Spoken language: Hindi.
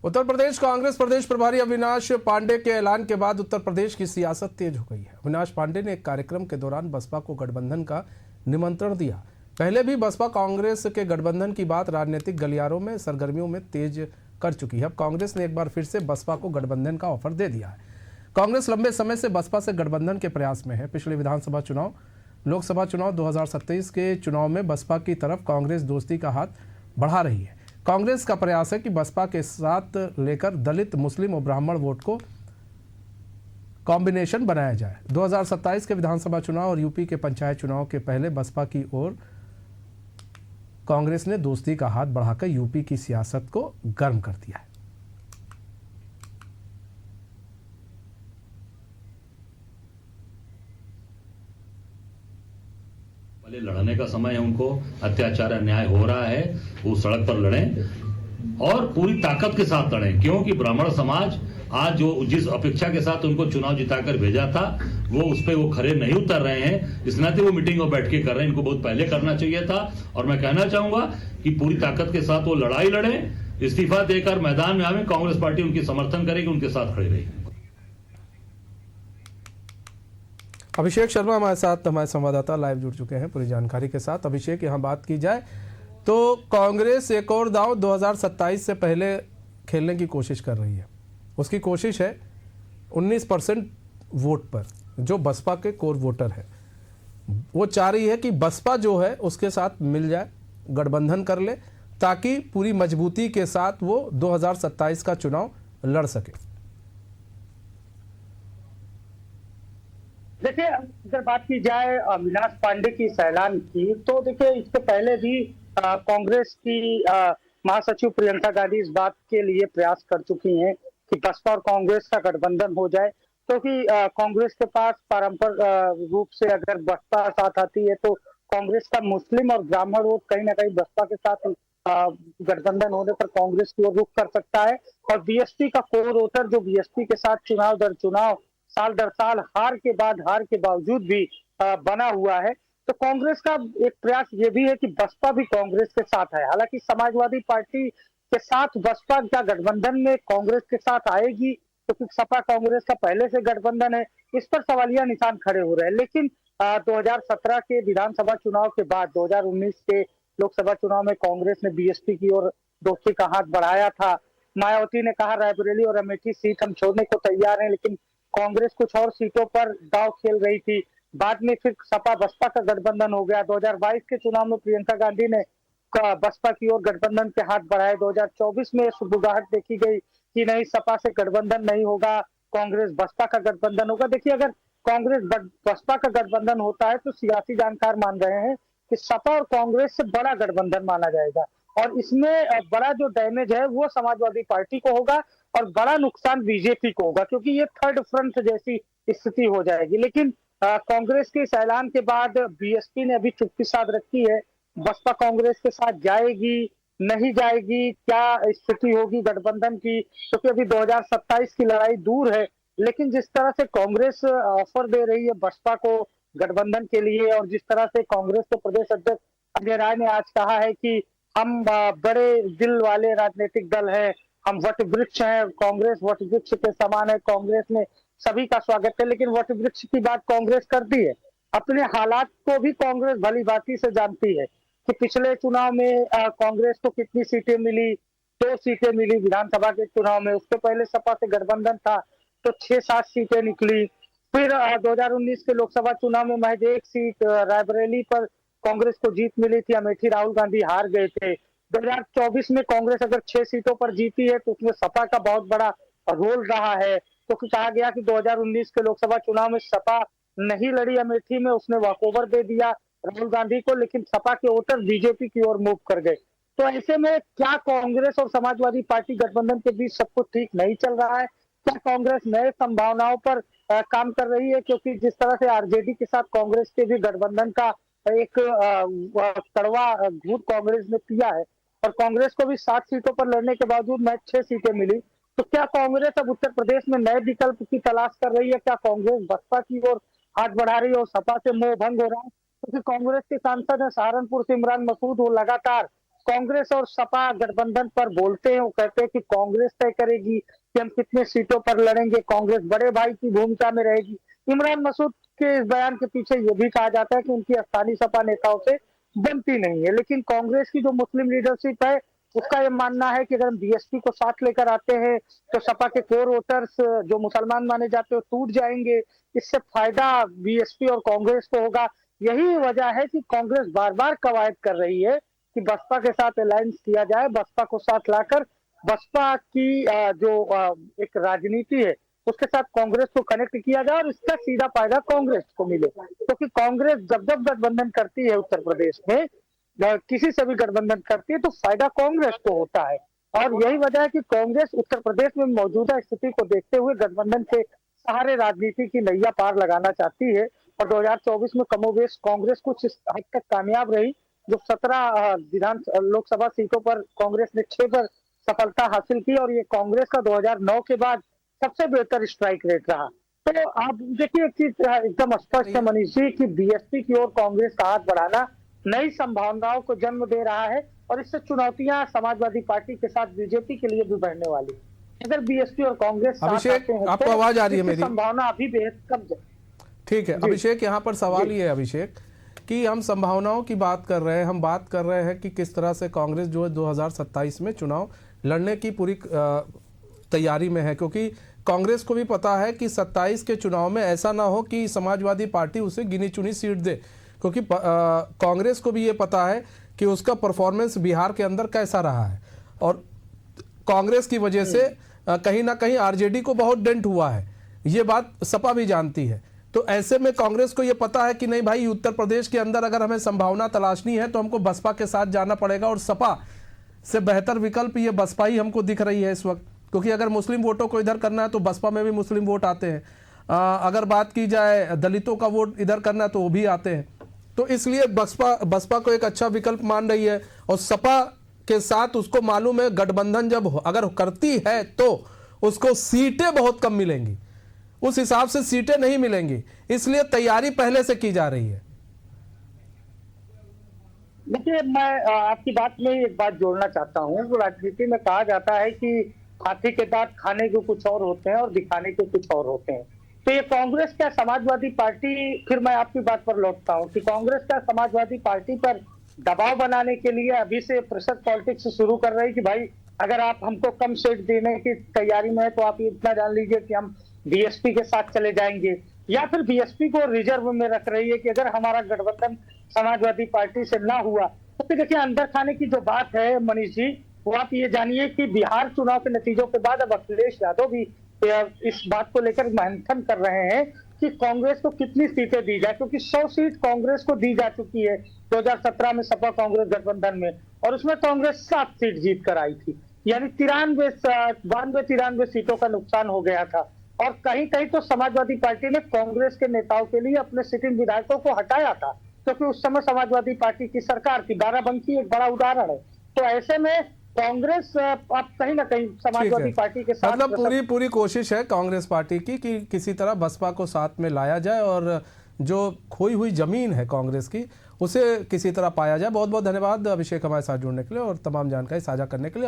उत्तर प्रदेश कांग्रेस प्रदेश प्रभारी अविनाश पांडे के ऐलान के बाद उत्तर प्रदेश की सियासत तेज हो गई है। अविनाश पांडे ने एक कार्यक्रम के दौरान बसपा को गठबंधन का निमंत्रण दिया। पहले भी बसपा कांग्रेस के गठबंधन की बात राजनीतिक गलियारों में सरगर्मियों में तेज कर चुकी है। अब कांग्रेस ने एक बार फिर से बसपा को गठबंधन का ऑफर दे दिया है। कांग्रेस लंबे समय से बसपा से गठबंधन के प्रयास में है। पिछले विधानसभा चुनाव, लोकसभा चुनाव 2027 के चुनाव में बसपा की तरफ कांग्रेस दोस्ती का हाथ बढ़ा रही है। कांग्रेस का प्रयास है कि बसपा के साथ लेकर दलित, मुस्लिम और ब्राह्मण वोट को कॉम्बिनेशन बनाया जाए। 2027 के विधानसभा चुनाव और यूपी के पंचायत चुनाव के पहले बसपा की ओर कांग्रेस ने दोस्ती का हाथ बढ़ाकर यूपी की सियासत को गर्म कर दिया है। पहले लड़ने का समय है, उनको अत्याचार अन्याय हो रहा है, वो सड़क पर लड़ें और पूरी ताकत के साथ लड़ें, क्योंकि ब्राह्मण समाज आज जो जिस अपेक्षा के साथ उनको चुनाव जिताकर भेजा था वो उस पर वो खरे नहीं उतर रहे हैं। इस नाते वो मीटिंग में बैठ के कर रहे हैं। इनको बहुत पहले करना चाहिए था और मैं कहना चाहूंगा कि पूरी ताकत के साथ वो लड़ाई लड़ें, इस्तीफा देकर मैदान में आवे। कांग्रेस पार्टी उनकी समर्थन करेगी, उनके साथ खड़ी रहेगी। अभिषेक शर्मा हमारे साथ, हमारे संवाददाता लाइव जुड़ चुके हैं पूरी जानकारी के साथ। अभिषेक, यहाँ बात की जाए तो कांग्रेस एक और दांव 2027 से पहले खेलने की कोशिश कर रही है। उसकी कोशिश है 19% वोट पर, जो बसपा के कोर वोटर है। वो चाह रही है कि बसपा जो है उसके साथ मिल जाए, गठबंधन कर ले, ताकि पूरी मजबूती के साथ वो 2027 का चुनाव लड़ सके। देखिए, अगर बात की जाए अविनाश पांडे की इस ऐलान की, तो देखिए इसके पहले भी कांग्रेस की महासचिव प्रियंका गांधी इस बात के लिए प्रयास कर चुकी हैं कि बसपा और कांग्रेस का गठबंधन हो जाए, क्योंकि कांग्रेस के पास पारंपरिक रूप से अगर बसपा साथ आती है तो कांग्रेस का मुस्लिम और ब्राह्मण वोट कहीं ना कहीं बसपा के साथ गठबंधन होने पर कांग्रेस की ओर रुख कर सकता है। और बीएसपी का कोर वोटर जो बीएसपी के साथ चुनाव दर चुनाव, साल दर साल हार के बावजूद भी बना हुआ है, तो कांग्रेस का एक प्रयास ये भी है कि बसपा भी कांग्रेस के साथ है। हालांकि समाजवादी पार्टी के साथ बसपा का गठबंधन में कांग्रेस के साथ आएगी, क्योंकि सपा कांग्रेस का पहले से गठबंधन है, इस पर सवालिया निशान खड़े हो रहे हैं। लेकिन 2017 के विधानसभा चुनाव के बाद 2019 के लोकसभा चुनाव में कांग्रेस ने बीएसपी की ओर दोस्ती का हाथ बढ़ाया था। मायावती ने कहा रायबरेली और अमेठी सीट हम छोड़ने को तैयार हैं, लेकिन कांग्रेस कुछ और सीटों पर दांव खेल रही थी। बाद में फिर सपा बसपा का गठबंधन हो गया। 2022 के चुनाव में प्रियंका गांधी ने बसपा की ओर गठबंधन के हाथ बढ़ाए। 2024 में सुगबुगाहट देखी गई कि नहीं, सपा से गठबंधन नहीं होगा, कांग्रेस बसपा का गठबंधन होगा। देखिए, अगर कांग्रेस बसपा का गठबंधन होता है तो सियासी जानकार मान रहे हैं कि सपा और कांग्रेस से बड़ा गठबंधन माना जाएगा, और इसमें बड़ा जो डैमेज है वो समाजवादी पार्टी को होगा और बड़ा नुकसान बीजेपी को होगा, क्योंकि ये थर्ड फ्रंट जैसी स्थिति हो जाएगी। लेकिन कांग्रेस के इस ऐलान के बाद बीएसपी ने अभी चुप्पी साध रखी है। बसपा कांग्रेस के साथ जाएगी, नहीं जाएगी, क्या स्थिति होगी गठबंधन की, क्योंकि अभी 2027 की लड़ाई दूर है। लेकिन जिस तरह से कांग्रेस ऑफर दे रही है बसपा को गठबंधन के लिए, और जिस तरह से कांग्रेस के प्रदेश अध्यक्ष अजय राय ने आज कहा है कि हम बड़े दिल वाले राजनीतिक दल है, हम वट वृक्ष हैं, कांग्रेस वट वृक्ष के समान है, कांग्रेस में सभी का स्वागत है। लेकिन वट वृक्ष की बात कांग्रेस करती है, अपने हालात को भी कांग्रेस भली भांति से जानती है कि पिछले चुनाव में कांग्रेस को कितनी सीटें मिली। 2 सीटें मिली विधानसभा के चुनाव में। उसके पहले सपा से गठबंधन था तो 6-7 सीटें निकली। फिर 2019 के लोकसभा चुनाव में महज 1 सीट रायबरेली पर कांग्रेस को जीत मिली थी। अमेठी राहुल गांधी हार गए थे। 2024 में कांग्रेस अगर 6 सीटों पर जीती है तो उसमें सपा का बहुत बड़ा रोल रहा है, क्योंकि कहा गया कि 2019 के लोकसभा चुनाव में सपा नहीं लड़ी अमेठी में, उसने वॉकओवर दे दिया राहुल गांधी को, लेकिन सपा के वोटर बीजेपी की ओर मूव कर गए। तो ऐसे में क्या कांग्रेस और समाजवादी पार्टी गठबंधन के बीच सब कुछ ठीक नहीं चल रहा है? क्या कांग्रेस नए संभावनाओं पर काम कर रही है? क्योंकि जिस तरह से आरजेडी के साथ कांग्रेस के भी गठबंधन का एक कड़वा घूंट कांग्रेस ने पिया है, और कांग्रेस को भी 7 सीटों पर लड़ने के बावजूद महज 6 सीटें मिली। तो क्या कांग्रेस अब उत्तर प्रदेश में नए विकल्प की तलाश कर रही है? क्या कांग्रेस बसपा की ओर हाथ बढ़ा रही है और सपा से मोह भंग हो रहा है? क्योंकि कांग्रेस के सांसद है सहारनपुर से इमरान मसूद, वो लगातार कांग्रेस और सपा गठबंधन पर बोलते हैं, वो कहते हैं कि कांग्रेस तय करेगी कि हम कितने सीटों पर लड़ेंगे, कांग्रेस बड़े भाई की भूमिका में रहेगी। इमरान मसूद के इस बयान के पीछे ये भी कहा जाता है कि उनकी स्थानीय सपा नेताओं से बनती नहीं है, लेकिन कांग्रेस की जो मुस्लिम लीडरशिप है उसका ये मानना है कि अगर हम बीएसपी को साथ लेकर आते हैं तो सपा के कोर वोटर्स जो मुसलमान माने जाते हैं टूट जाएंगे, इससे फायदा बीएसपी और कांग्रेस को होगा। यही वजह है कि कांग्रेस बार बार कवायद कर रही है कि बसपा के साथ अलायंस किया जाए, बसपा को साथ लाकर बसपा की जो एक राजनीति है उसके साथ कांग्रेस को कनेक्ट किया जाए और इसका सीधा फायदा कांग्रेस को मिले, क्योंकि कांग्रेस जब जब गठबंधन करती है उत्तर प्रदेश में, किसी से भी गठबंधन करती है तो फायदा कांग्रेस को होता है। और यही वजह है कि कांग्रेस उत्तर प्रदेश में मौजूदा स्थिति को देखते हुए गठबंधन के सहारे राजनीति की नैया पार लगाना चाहती है। और 2024 में कमोबेश कांग्रेस कुछ इस हद तक कामयाब रही, जो 17 लोकसभा सीटों पर कांग्रेस ने 6 पर सफलता हासिल की और ये कांग्रेस का 2009 के बाद सबसे बेहतर स्ट्राइक रेट रहा। तो आप देखिए कि एकदम स्पष्ट है मनीष जी कि बीएसपी की ओर कांग्रेस का हाथ बढ़ाना नई संभावनाओं को जन्म दे रहा है और इससे चुनौतियां समाजवादी पार्टी के साथ बीजेपी के लिए भी बढ़ने वाली है। अगर बीएसपी और कांग्रेस साथ अभिषेक, आते हैं आपको आवाज आ रही है मेरी? संभावना अभी बेहद कम है। ठीक है अभिषेक, यहाँ पर सवाल ये है अभिषेक कि हम संभावनाओं की बात कर रहे हैं, हम बात कर रहे हैं कि किस तरह से कांग्रेस जो है 2027 में चुनाव लड़ने की पूरी तैयारी में है, क्योंकि कांग्रेस को भी पता है कि 27 के चुनाव में ऐसा ना हो कि समाजवादी पार्टी उसे गिनी चुनी सीट दे, क्योंकि कांग्रेस को भी ये पता है कि उसका परफॉर्मेंस बिहार के अंदर कैसा रहा है और कांग्रेस की वजह से कहीं ना कहीं आरजेडी को बहुत डेंट हुआ है, ये बात सपा भी जानती है। तो ऐसे में कांग्रेस को ये पता है कि नहीं भाई, उत्तर प्रदेश के अंदर अगर हमें संभावना तलाशनी है तो हमको बसपा के साथ जाना पड़ेगा और सपा से बेहतर विकल्प ये बसपा ही हमको दिख रही है इस वक्त, क्योंकि अगर मुस्लिम वोटों को इधर करना है तो बसपा में भी मुस्लिम वोट आते हैं, अगर बात की जाए दलितों का वोट इधर करना है तो वो भी आते हैं। तो इसलिए बसपा को एक अच्छा विकल्प मान रही है और सपा के साथ उसको मालूम है गठबंधन जब अगर करती है तो उसको सीटें बहुत कम मिलेंगी, उस हिसाब से सीटें नहीं मिलेंगी, इसलिए तैयारी पहले से की जा रही है। देखिए, मैं आपकी बात में एक बात जोड़ना चाहता हूँ। राजनीति में कहा जाता है कि हाथी के दांत खाने के कुछ और होते हैं और दिखाने के कुछ और होते हैं। तो ये कांग्रेस क्या समाजवादी पार्टी, फिर मैं आपकी बात पर लौटता हूँ कि कांग्रेस क्या समाजवादी पार्टी पर दबाव बनाने के लिए अभी से प्रेशर पॉलिटिक्स शुरू कर रही है कि भाई अगर आप हमको कम सीट देने की तैयारी में है तो आप इतना जान लीजिए कि हम बीएसपी के साथ चले जाएंगे, या फिर बीएसपी को रिजर्व में रख रही है कि अगर हमारा गठबंधन समाजवादी पार्टी से ना हुआ तो फिर देखिए अंदर खाने की जो बात है मनीष जी, वो आप ये जानिए कि बिहार चुनाव के नतीजों के बाद अब अखिलेश यादव भी इस बात को लेकर मंथन कर रहे हैं कि कांग्रेस को कितनी सीटें दी जाए, क्योंकि 100 सीट कांग्रेस को दी जा चुकी है 2017 में सपा कांग्रेस गठबंधन में, और उसमें कांग्रेस 7 सीट जीत कर आई थी, यानी 92 सीटों का नुकसान हो गया था। और कहीं कहीं तो समाजवादी पार्टी ने कांग्रेस के नेताओं के लिए अपने सिटिंग विधायकों को हटाया था, क्योंकि उस समय समाजवादी पार्टी की सरकार थी। बाराबंकी एक बड़ा उदाहरण है। तो ऐसे में कांग्रेस अब कहीं ना कहीं समाजवादी पार्टी के साथ, मतलब पूरी कोशिश है कांग्रेस पार्टी की कि किसी तरह बसपा को साथ में लाया जाए और जो खोई हुई जमीन है कांग्रेस की उसे किसी तरह पाया जाए। बहुत बहुत धन्यवाद अभिषेक हमारे साथ जुड़ने के लिए और तमाम जानकारी साझा करने के लिए।